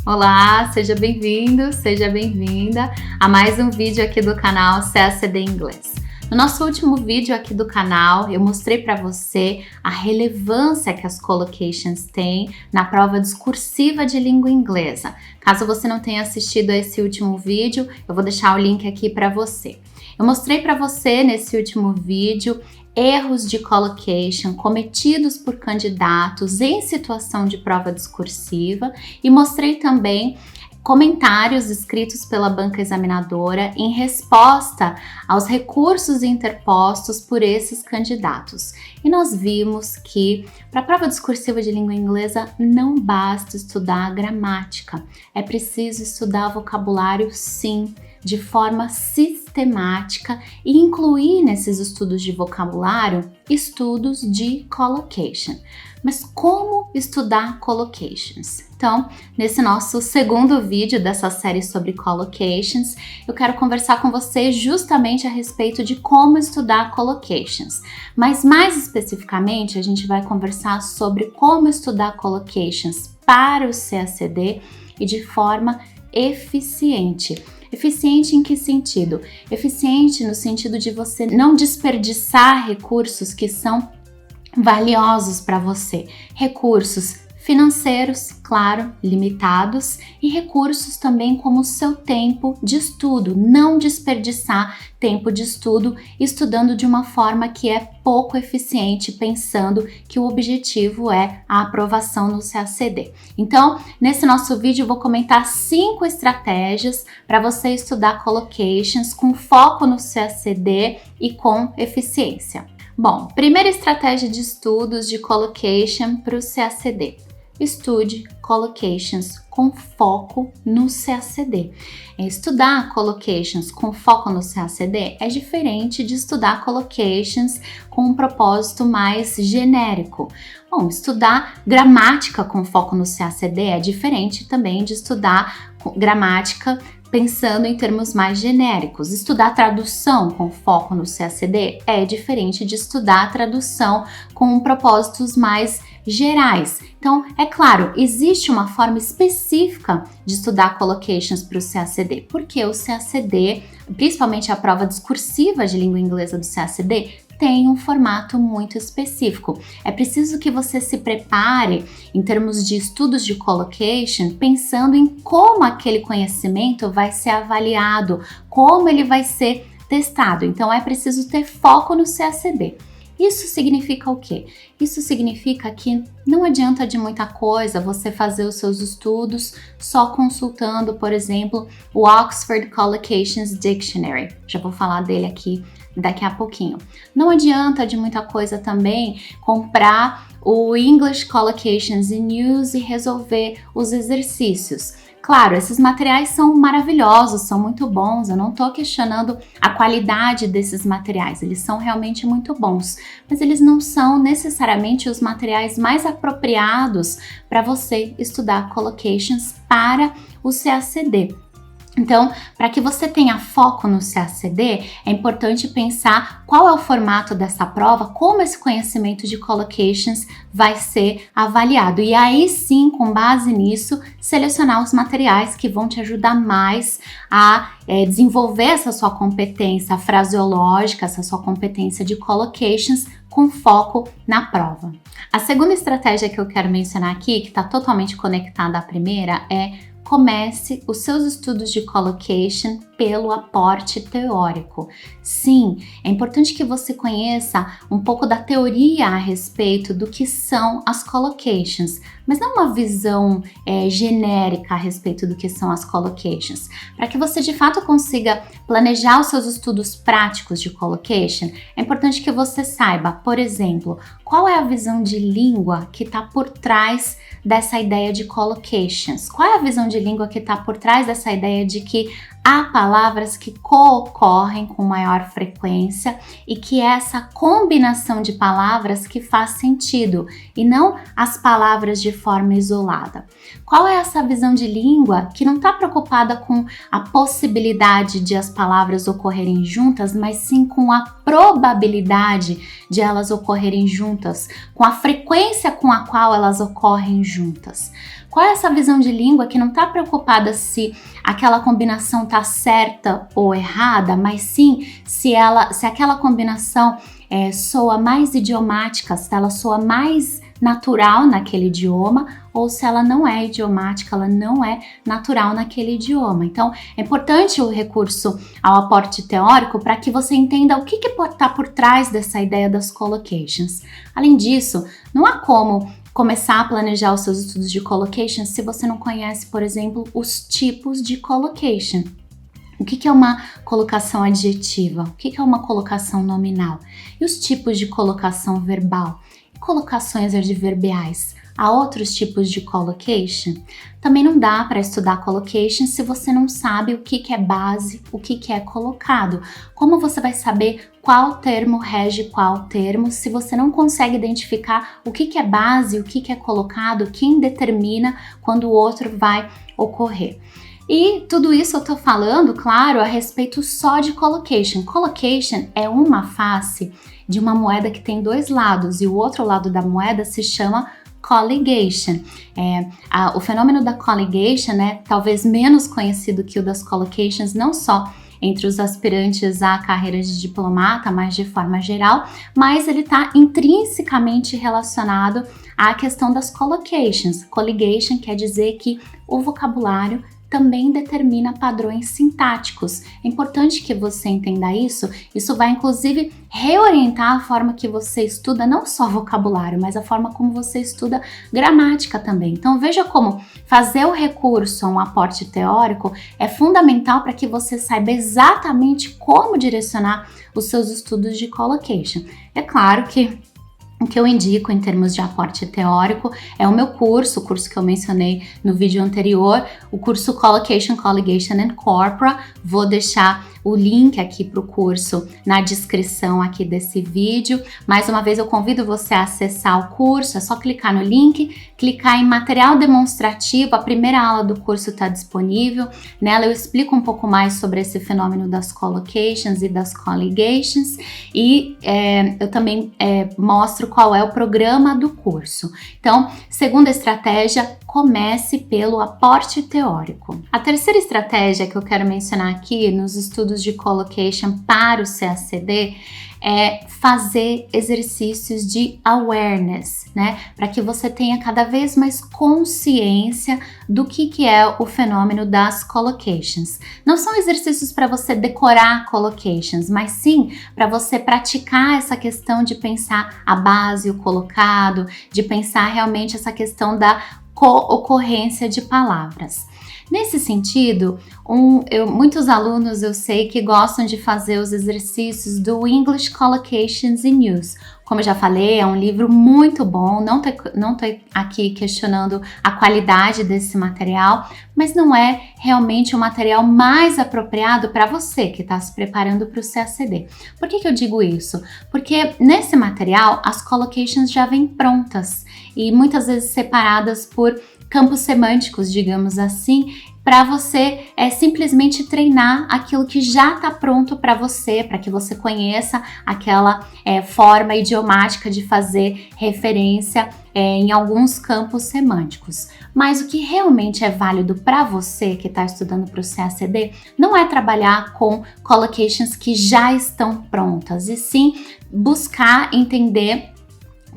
Olá, seja bem-vindo, seja bem-vinda a mais um vídeo aqui do canal CACD Inglês. No nosso último vídeo aqui do canal, eu mostrei para você a relevância que as collocations têm na prova discursiva de língua inglesa. Caso você não tenha assistido a esse último vídeo, eu vou deixar o link aqui para você. Eu mostrei para você nesse último vídeo erros de collocation cometidos por candidatos em situação de prova discursiva e mostrei também comentários escritos pela banca examinadora em resposta aos recursos interpostos por esses candidatos. E nós vimos que para a prova discursiva de língua inglesa não basta estudar a gramática, é preciso estudar vocabulário sim, de forma sistemática e incluir nesses estudos de vocabulário estudos de collocation. Mas como estudar collocations? Então, nesse nosso segundo vídeo dessa série sobre collocations, eu quero conversar com você justamente a respeito de como estudar collocations. Mas mais especificamente, a gente vai conversar sobre como estudar collocations para o CACD e de forma eficiente. Eficiente em que sentido? Eficiente no sentido de você não desperdiçar recursos que são valiosos para você. Recursos financeiros, claro, limitados, e recursos também como o seu tempo de estudo. Não desperdiçar tempo de estudo estudando de uma forma que é pouco eficiente, pensando que o objetivo é a aprovação no CACD. Então, nesse nosso vídeo eu vou comentar 5 estratégias para você estudar collocations com foco no CACD e com eficiência. Bom, primeira estratégia de estudos de collocation para o CACD. Estude collocations com foco no CACD. Estudar collocations com foco no CACD é diferente de estudar collocations com um propósito mais genérico. Bom, estudar gramática com foco no CACD é diferente também de estudar gramática pensando em termos mais genéricos. Estudar tradução com foco no CACD é diferente de estudar tradução com propósitos mais gerais. Então, é claro, existe uma forma específica de estudar collocations para o CACD, porque o CACD, principalmente a prova discursiva de língua inglesa do CACD, tem um formato muito específico. É preciso que você se prepare em termos de estudos de collocation, pensando em como aquele conhecimento vai ser avaliado, como ele vai ser testado. Então, é preciso ter foco no CACD. Isso significa o quê? Isso significa que não adianta de muita coisa você fazer os seus estudos só consultando, por exemplo, o Oxford Collocations Dictionary. Já vou falar dele aqui daqui a pouquinho. Não adianta de muita coisa também comprar o English Collocations in Use e resolver os exercícios. Claro, esses materiais são maravilhosos, são muito bons, eu não estou questionando a qualidade desses materiais, eles são realmente muito bons, mas eles não são necessariamente os materiais mais apropriados para você estudar collocations para o CACD. Então, para que você tenha foco no CACD, é importante pensar qual é o formato dessa prova, como esse conhecimento de collocations vai ser avaliado. E aí sim, com base nisso, selecionar os materiais que vão te ajudar mais a desenvolver essa sua competência fraseológica, essa sua competência de collocations com foco na prova. A segunda estratégia que eu quero mencionar aqui, que está totalmente conectada à primeira, é comece os seus estudos de collocation pelo aporte teórico. Sim, é importante que você conheça um pouco da teoria a respeito do que são as collocations, mas não uma visão genérica a respeito do que são as collocations. Para que você de fato consiga planejar os seus estudos práticos de collocation, é importante que você saiba, por exemplo, qual é a visão de língua que está por trás dessa ideia de collocations. Qual é a visão de língua que está por trás dessa ideia de que há palavras que co-ocorrem com maior frequência e que é essa combinação de palavras que faz sentido e não as palavras de forma isolada. Qual é essa visão de língua que não está preocupada com a possibilidade de as palavras ocorrerem juntas, mas sim com a probabilidade de elas ocorrerem juntas, com a frequência com a qual elas ocorrem juntas? Qual é essa visão de língua que não está preocupada se aquela combinação está certa ou errada, mas sim se aquela combinação soa mais idiomática, se ela soa mais natural naquele idioma, ou se ela não é idiomática, ela não é natural naquele idioma. Então, é importante o recurso ao aporte teórico para que você entenda o que está por trás dessa ideia das collocations. Além disso, não há como começar a planejar os seus estudos de collocations se você não conhece, por exemplo, os tipos de collocation. O que é uma colocação adjetiva? O que é uma colocação nominal? E os tipos de colocação verbal? E colocações adverbiais? Há outros tipos de collocation? Também não dá para estudar collocation se você não sabe o que é base, o que é colocado. Como você vai saber qual termo rege qual termo se você não consegue identificar o que é base, o que é colocado, quem determina quando o outro vai ocorrer? E tudo isso eu tô falando, claro, a respeito só de collocation. Collocation é uma face de uma moeda que tem dois lados e o outro lado da moeda se chama colligation. O fenômeno da colligation é talvez menos conhecido que o das collocations, não só entre os aspirantes à carreira de diplomata, mas de forma geral, mas ele está intrinsecamente relacionado à questão das collocations. Colligation quer dizer que o vocabulário também determina padrões sintáticos. É importante que você entenda isso. Isso vai, inclusive, reorientar a forma que você estuda não só vocabulário, mas a forma como você estuda gramática também. Então, veja como fazer o recurso a um aporte teórico é fundamental para que você saiba exatamente como direcionar os seus estudos de collocation. É claro que o que eu indico em termos de aporte teórico é o meu curso, o curso que eu mencionei no vídeo anterior, o curso Collocation, Colligation and Corpora. Vou deixar o link aqui para o curso na descrição aqui desse vídeo. Mais uma vez eu convido você a acessar o curso, é só clicar no link, clicar em material demonstrativo, a primeira aula do curso está disponível. Nela eu explico um pouco mais sobre esse fenômeno das collocations e das colligations e eu também mostro qual é o programa do curso. Então, segunda estratégia, comece pelo aporte teórico. A terceira estratégia que eu quero mencionar aqui nos estudos de collocation para o CACD é fazer exercícios de awareness, né? Para que você tenha cada vez mais consciência do que é o fenômeno das collocations. Não são exercícios para você decorar collocations, mas sim para você praticar essa questão de pensar a base, o colocado, de pensar realmente essa questão da co-ocorrência de palavras. Nesse sentido, muitos alunos eu sei que gostam de fazer os exercícios do English Collocations in Use. Como eu já falei, é um livro muito bom, não tô aqui questionando a qualidade desse material, mas não é realmente o material mais apropriado para você que está se preparando para o CACD. Por que eu digo isso? Porque nesse material as collocations já vêm prontas e muitas vezes separadas por campos semânticos, digamos assim, para você simplesmente treinar aquilo que já está pronto para você, para que você conheça aquela forma idiomática de fazer referência em alguns campos semânticos. Mas o que realmente é válido para você que está estudando para o CACD não é trabalhar com collocations que já estão prontas, e sim buscar entender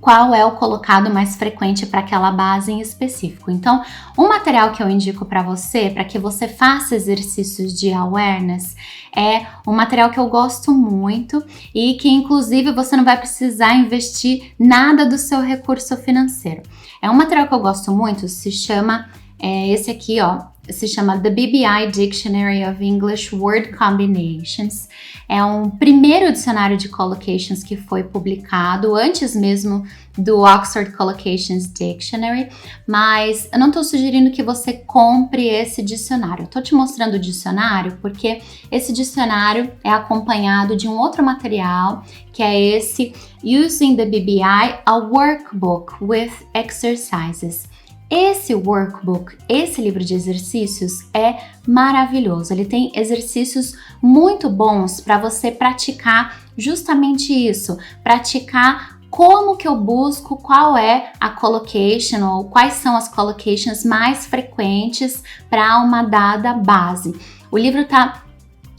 qual é o colocado mais frequente para aquela base em específico. Então, um material que eu indico para você, para que você faça exercícios de awareness, é um material que eu gosto muito e que, inclusive, você não vai precisar investir nada do seu recurso financeiro. É um material que eu gosto muito, se chama, esse aqui, ó, se chama The BBI Dictionary of English Word Combinations. É um primeiro dicionário de collocations que foi publicado antes mesmo do Oxford Collocations Dictionary, mas eu não estou sugerindo que você compre esse dicionário. Eu estou te mostrando o dicionário porque esse dicionário é acompanhado de um outro material, que é esse Using the BBI, a Workbook with Exercises. Esse workbook, esse livro de exercícios é maravilhoso. Ele tem exercícios muito bons para você praticar justamente isso, praticar como que eu busco qual é a collocation ou quais são as collocations mais frequentes para uma dada base. O livro está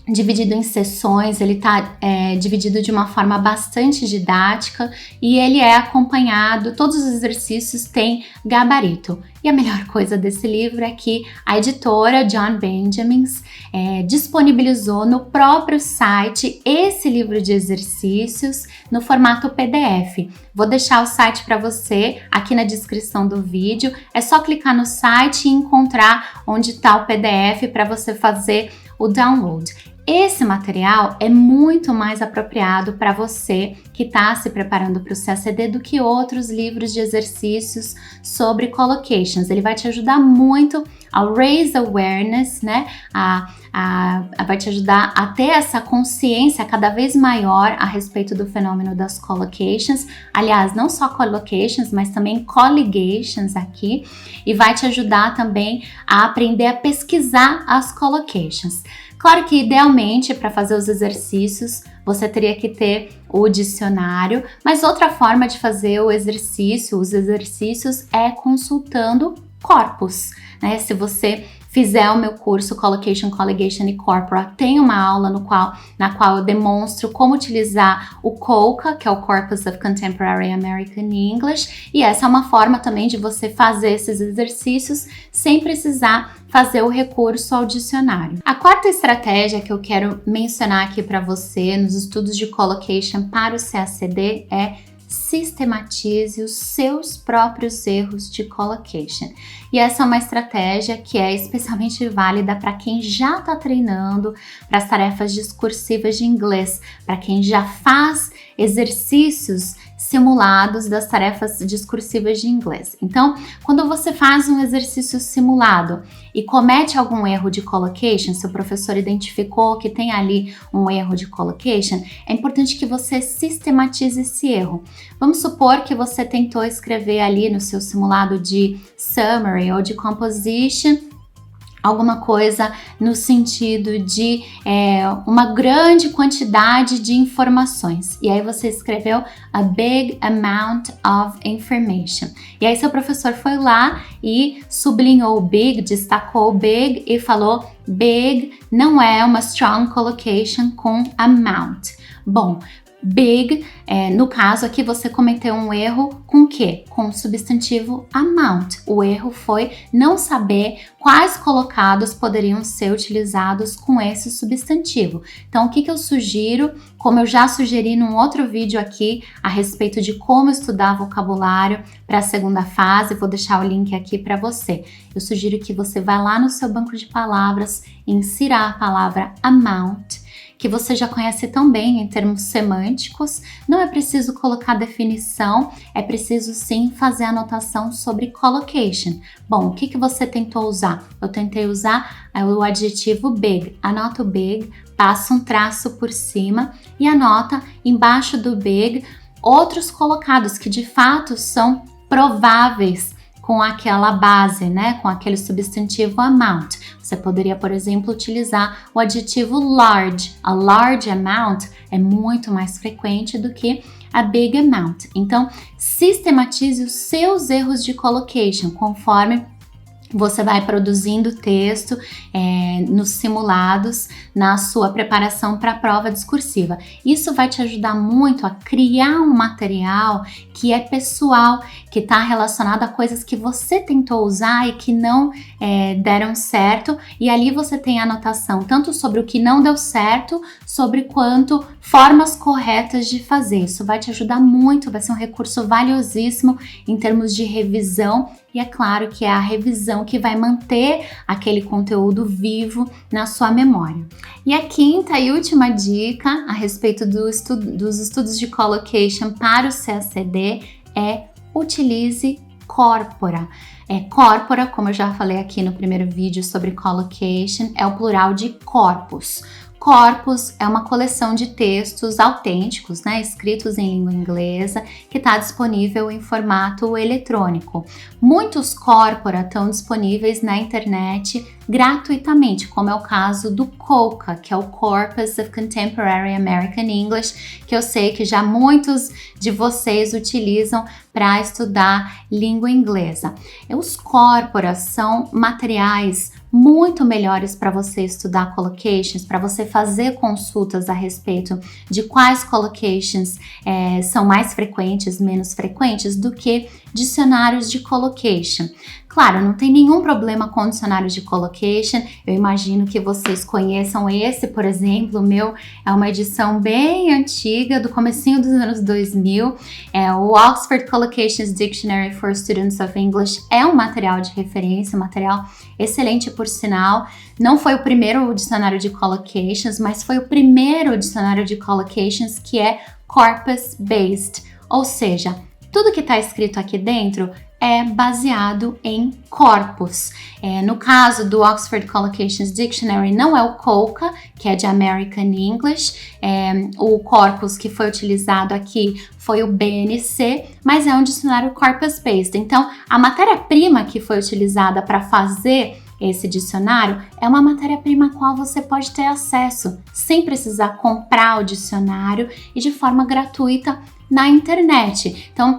dividido em sessões, ele está dividido de uma forma bastante didática e ele é acompanhado, todos os exercícios têm gabarito. E a melhor coisa desse livro é que a editora John Benjamins disponibilizou no próprio site esse livro de exercícios no formato PDF. Vou deixar o site para você aqui na descrição do vídeo, é só clicar no site e encontrar onde está o PDF para você fazer o download. Esse material é muito mais apropriado para você que está se preparando para o CACD do que outros livros de exercícios sobre collocations. Ele vai te ajudar muito a raise awareness, né? Vai te ajudar a ter essa consciência cada vez maior a respeito do fenômeno das collocations. Aliás, não só collocations, mas também colligations aqui. E vai te ajudar também a aprender a pesquisar as collocations. Claro que idealmente para fazer os exercícios você teria que ter o dicionário, mas outra forma de fazer os exercícios é consultando corpus, né? Se você fizer o meu curso Collocation, Colligation e Corpora, tem uma aula na qual eu demonstro como utilizar o COCA, que é o Corpus of Contemporary American English, e essa é uma forma também de você fazer esses exercícios sem precisar fazer o recurso ao dicionário. A quarta estratégia que eu quero mencionar aqui para você nos estudos de collocation para o CACD é sistematize os seus próprios erros de collocation. E essa é uma estratégia que é especialmente válida para quem já está treinando para as tarefas discursivas de inglês, para quem já faz exercícios simulados das tarefas discursivas de inglês. Então, quando você faz um exercício simulado e comete algum erro de collocation, se o professor identificou que tem ali um erro de collocation, é importante que você sistematize esse erro. Vamos supor que você tentou escrever ali no seu simulado de summary ou de composition alguma coisa no sentido de uma grande quantidade de informações. E aí você escreveu a big amount of information. E aí seu professor foi lá e sublinhou o big, destacou o big e falou big não é uma strong collocation com amount. Bom, big, no caso aqui você cometeu um erro com o quê? Com o substantivo amount. O erro foi não saber quais colocados poderiam ser utilizados com esse substantivo. Então, o que eu sugiro, como eu já sugeri num outro vídeo aqui a respeito de como estudar vocabulário para a segunda fase, vou deixar o link aqui para você. Eu sugiro que você vá lá no seu banco de palavras e insira a palavra amount, que você já conhece tão bem em termos semânticos. Não é preciso colocar definição, é preciso sim fazer anotação sobre collocation. Bom, o que você tentou usar? Eu tentei usar o adjetivo big. Anota o big, passa um traço por cima e anota embaixo do big outros colocados que de fato são prováveis com aquela base, né, com aquele substantivo amount. Você poderia, por exemplo, utilizar o adjetivo large. A large amount é muito mais frequente do que a big amount. Então, sistematize os seus erros de collocation conforme você vai produzindo texto nos simulados, na sua preparação para a prova discursiva. Isso vai te ajudar muito a criar um material que é pessoal, que está relacionado a coisas que você tentou usar e que não deram certo. E ali você tem anotação tanto sobre o que não deu certo, sobre quanto formas corretas de fazer. Isso vai te ajudar muito, vai ser um recurso valiosíssimo em termos de revisão. E é claro que é a revisão que vai manter aquele conteúdo vivo na sua memória. E a quinta e última dica a respeito dos estudos de collocation para o CACD é utilize corpora. Corpora, como eu já falei aqui no primeiro vídeo sobre collocation, é o plural de corpus. Corpus é uma coleção de textos autênticos, né, escritos em língua inglesa, que está disponível em formato eletrônico. Muitos corpora estão disponíveis na internet gratuitamente, como é o caso do COCA, que é o Corpus of Contemporary American English, que eu sei que já muitos de vocês utilizam para estudar língua inglesa. Os corporas são materiais muito melhores para você estudar collocations, para você fazer consultas a respeito de quais collocations são mais frequentes, menos frequentes, do que dicionários de collocation. Claro, não tem nenhum problema com dicionários de collocation, eu imagino que vocês conheçam esse, por exemplo, o meu é uma edição bem antiga, do comecinho dos anos 2000, o Oxford Collocations Dictionary for Students of English é um material de referência, um material excelente por sinal. Não foi o primeiro dicionário de collocations, mas foi o primeiro dicionário de collocations que é corpus-based, ou seja, tudo que está escrito aqui dentro é baseado em corpus. No caso do Oxford Collocations Dictionary, não é o COCA, que é de American English, o corpus que foi utilizado aqui foi o BNC, mas é um dicionário corpus-based. Então, a matéria-prima que foi utilizada para fazer esse dicionário é uma matéria-prima a qual você pode ter acesso sem precisar comprar o dicionário e de forma gratuita na internet. Então,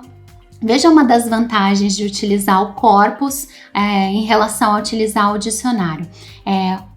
veja uma das vantagens de utilizar o corpus em relação a utilizar o dicionário.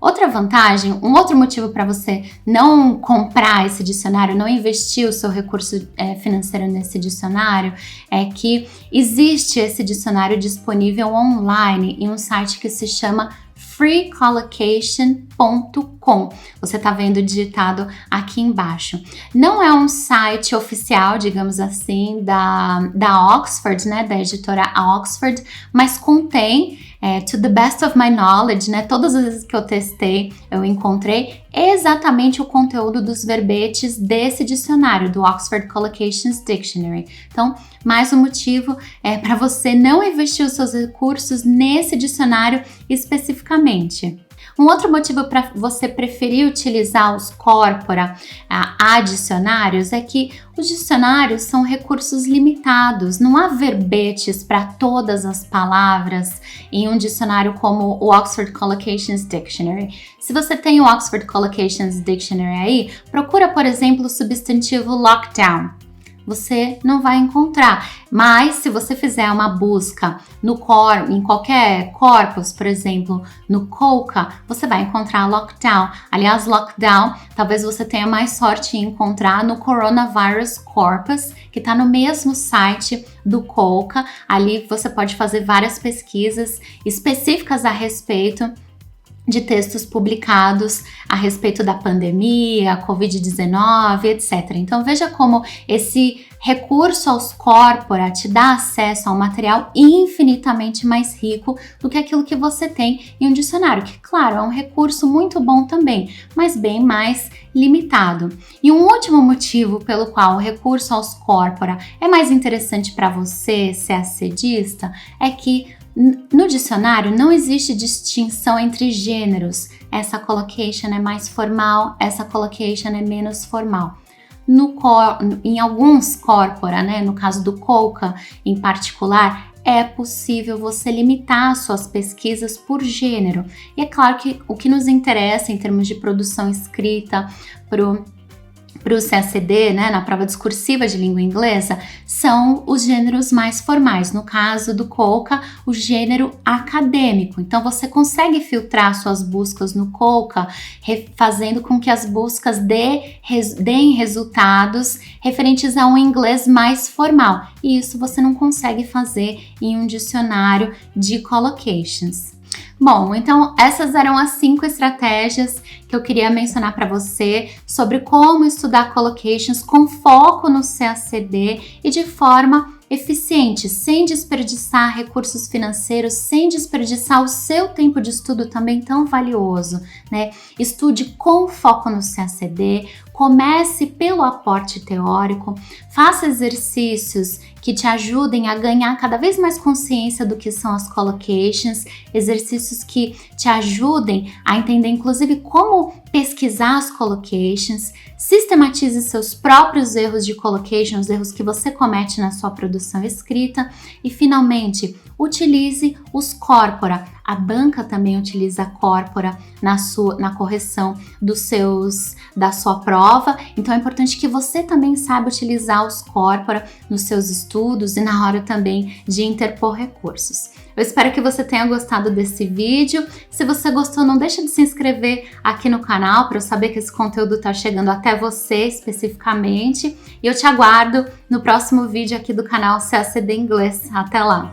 Outra vantagem, um outro motivo para você não comprar esse dicionário, não investir o seu recurso financeiro nesse dicionário, é que existe esse dicionário disponível online em um site que se chama freecollocation.com. Você está vendo digitado aqui embaixo. Não é um site oficial, digamos assim, da Oxford, né, da editora Oxford, mas contém, to the best of my knowledge, né, todas as vezes que eu testei, eu encontrei exatamente o conteúdo dos verbetes desse dicionário, do Oxford Collocations Dictionary. Então, mais um motivo para você não investir os seus recursos nesse dicionário especificamente. Um outro motivo para você preferir utilizar os corpora a dicionários é que os dicionários são recursos limitados, não há verbetes para todas as palavras em um dicionário como o Oxford Collocations Dictionary. Se você tem o Oxford Collocations Dictionary aí, procura, por exemplo, o substantivo lockdown. Você não vai encontrar, mas se você fizer uma busca em qualquer corpus, por exemplo, no COCA, você vai encontrar lockdown. Aliás, lockdown, talvez você tenha mais sorte em encontrar no Coronavirus Corpus, que está no mesmo site do COCA. Ali você pode fazer várias pesquisas específicas a respeito de textos publicados a respeito da pandemia, Covid-19, etc. Então veja como esse recurso aos corpora te dá acesso a um material infinitamente mais rico do que aquilo que você tem em um dicionário, que claro, é um recurso muito bom também, mas bem mais limitado. E um último motivo pelo qual o recurso aos corpora é mais interessante para você, CACDista, é que no dicionário não existe distinção entre gêneros. Essa collocation é mais formal, essa collocation é menos formal. Em alguns corpora, né, no caso do COCA em particular, é possível você limitar suas pesquisas por gênero. E é claro que o que nos interessa em termos de produção escrita para o CACD, né, na prova discursiva de língua inglesa, são os gêneros mais formais. No caso do COCA, o gênero acadêmico. Então, você consegue filtrar suas buscas no COCA, fazendo com que as buscas deem resultados referentes a um inglês mais formal. E isso você não consegue fazer em um dicionário de collocations. Bom, então essas eram as 5 estratégias que eu queria mencionar para você sobre como estudar collocations com foco no CACD e de forma eficiente, sem desperdiçar recursos financeiros, sem desperdiçar o seu tempo de estudo também tão valioso, né? Estude com foco no CACD, comece pelo aporte teórico, faça exercícios que te ajudem a ganhar cada vez mais consciência do que são as collocations, exercícios que te ajudem a entender inclusive como pesquisar as collocations, sistematize seus próprios erros de collocation, os erros que você comete na sua produção escrita e finalmente utilize os corpora. A banca também utiliza corpora na correção da sua prova, então é importante que você também saiba utilizar os corpora nos seus estudos e na hora também de interpor recursos. Eu espero que você tenha gostado desse vídeo. Se você gostou, não deixa de se inscrever aqui no canal para eu saber que esse conteúdo está chegando até você especificamente. E eu te aguardo no próximo vídeo aqui do canal CACD Inglês. Até lá!